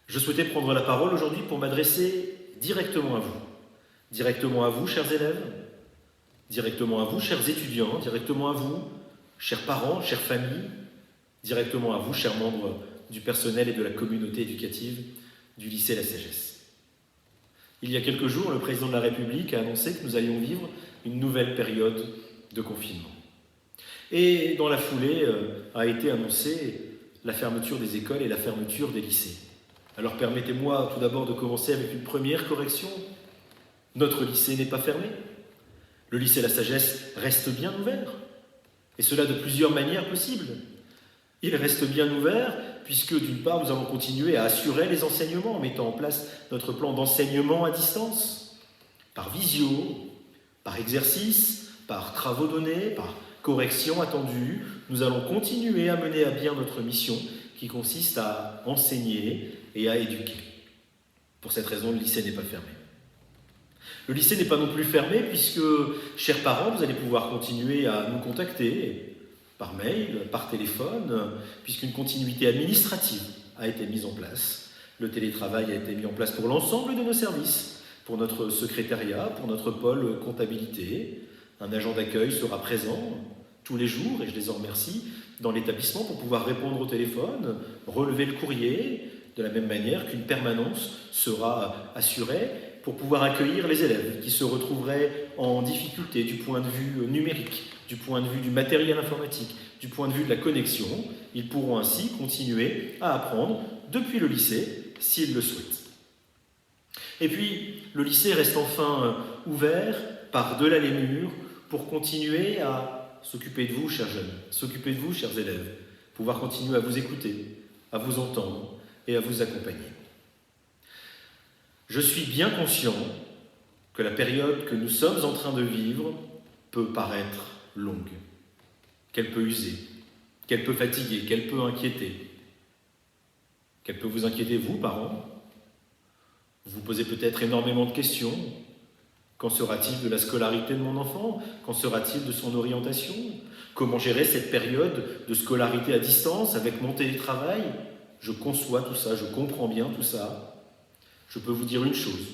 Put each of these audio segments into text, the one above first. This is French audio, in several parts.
Je souhaitais prendre la parole aujourd'hui pour m'adresser directement à vous. Directement à vous, chers élèves, directement à vous, chers étudiants, directement à vous, chers parents, chères familles, directement à vous, chers membres du personnel et de la communauté éducative du lycée La Sagesse. Il y a quelques jours, le président de la République a annoncé que nous allions vivre une nouvelle période de confinement. Et dans la foulée a été annoncée la fermeture des écoles et la fermeture des lycées. Alors permettez-moi tout d'abord de commencer avec une première correction. Notre lycée n'est pas fermé. Le lycée La Sagesse reste bien ouvert. Et cela de plusieurs manières possibles. Il reste bien ouvert puisque d'une part nous allons continuer à assurer les enseignements en mettant en place notre plan d'enseignement à distance, par visio, par exercice, par travaux donnés, par corrections attendues. Nous allons continuer à mener à bien notre mission qui consiste à enseigner et à éduquer. Pour cette raison, le lycée n'est pas fermé. Le lycée n'est pas non plus fermé puisque, chers parents, vous allez pouvoir continuer à nous contacter par mail, par téléphone, puisqu'une continuité administrative a été mise en place. Le télétravail a été mis en place pour l'ensemble de nos services, pour notre secrétariat, pour notre pôle comptabilité. Un agent d'accueil sera présent tous les jours, et je les en remercie, dans l'établissement pour pouvoir répondre au téléphone, relever le courrier, de la même manière qu'une permanence sera assurée pour pouvoir accueillir les élèves qui se retrouveraient en difficulté du point de vue numérique, du point de vue du matériel informatique, du point de vue de la connexion. Ils pourront ainsi continuer à apprendre depuis le lycée s'ils le souhaitent. Et puis, le lycée reste enfin ouvert par-delà les murs pour continuer à s'occuper de vous, chers jeunes, s'occuper de vous, chers élèves, pouvoir continuer à vous écouter, à vous entendre et à vous accompagner. Je suis bien conscient que la période que nous sommes en train de vivre peut paraître longue, qu'elle peut user, qu'elle peut fatiguer, qu'elle peut inquiéter, qu'elle peut vous inquiéter, vous, parents. Vous vous posez peut-être énormément de questions. Qu'en sera-t-il de la scolarité de mon enfant? Qu'en sera-t-il de son orientation? Comment gérer cette période de scolarité à distance avec mon télétravail? Je conçois tout ça, je comprends bien tout ça. Je peux vous dire une chose,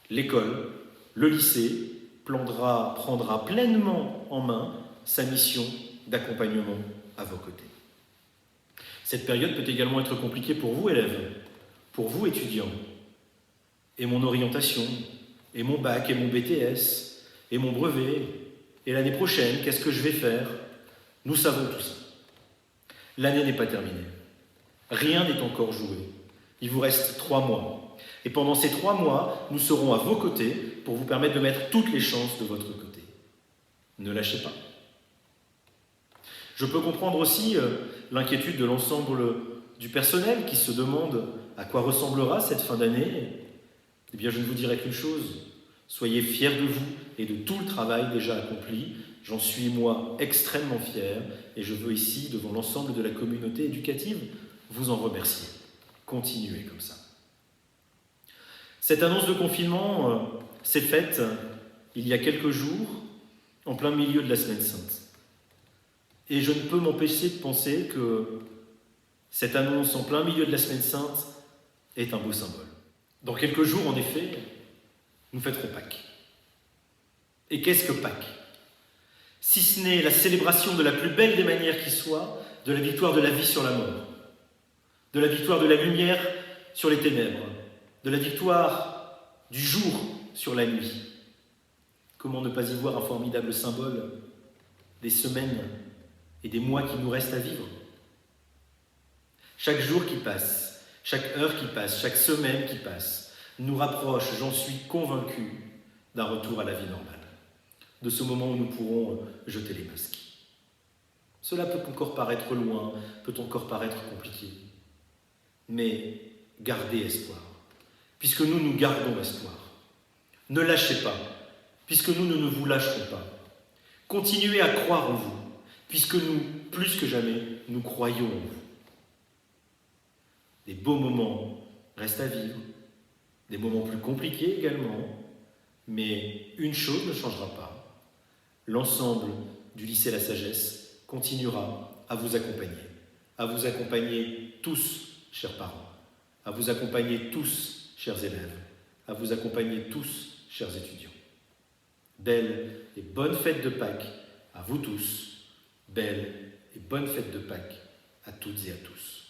l'école, le lycée, prendra pleinement en main sa mission d'accompagnement à vos côtés. Cette période peut également être compliquée pour vous, élèves, pour vous, étudiants. Et mon orientation, et mon bac, et mon BTS, et mon brevet, et l'année prochaine, qu'est-ce que je vais faire? Nous savons tout ça. L'année n'est pas terminée. Rien n'est encore joué. Il vous reste 3 mois. Et pendant ces 3 mois, nous serons à vos côtés pour vous permettre de mettre toutes les chances de votre côté. Ne lâchez pas. Je peux comprendre aussi l'inquiétude de l'ensemble du personnel qui se demande à quoi ressemblera cette fin d'année. Eh bien, je ne vous dirai qu'une chose. Soyez fiers de vous et de tout le travail déjà accompli. J'en suis, moi, extrêmement fier et je veux ici, devant l'ensemble de la communauté éducative, vous en remercier. Continuez comme ça. Cette annonce de confinement s'est faite il y a quelques jours, en plein milieu de la Semaine Sainte. Et je ne peux m'empêcher de penser que cette annonce en plein milieu de la Semaine Sainte est un beau symbole. Dans quelques jours, en effet, nous fêterons Pâques. Et qu'est-ce que Pâques? Si ce n'est la célébration de la plus belle des manières qui soit, de la victoire de la vie sur la mort, de la victoire de la lumière sur les ténèbres, de la victoire du jour sur la nuit. Comment ne pas y voir un formidable symbole des semaines et des mois qui nous restent à vivre? Chaque jour qui passe, chaque heure qui passe, chaque semaine qui passe, nous rapproche, j'en suis convaincu, d'un retour à la vie normale, de ce moment où nous pourrons jeter les masques. Cela peut encore paraître loin, peut encore paraître compliqué, mais gardez espoir, puisque nous gardons espoir. Ne lâchez pas, puisque nous ne vous lâcherons pas. Continuez à croire en vous, puisque nous, plus que jamais, nous croyons en vous. Des beaux moments restent à vivre, des moments plus compliqués également, mais une chose ne changera pas. L'ensemble du lycée La Sagesse continuera à vous accompagner tous, chers parents, à vous accompagner tous, chers élèves, à vous accompagner tous, chers étudiants. Belle et bonne fête de Pâques à vous tous, belle et bonne fête de Pâques à toutes et à tous.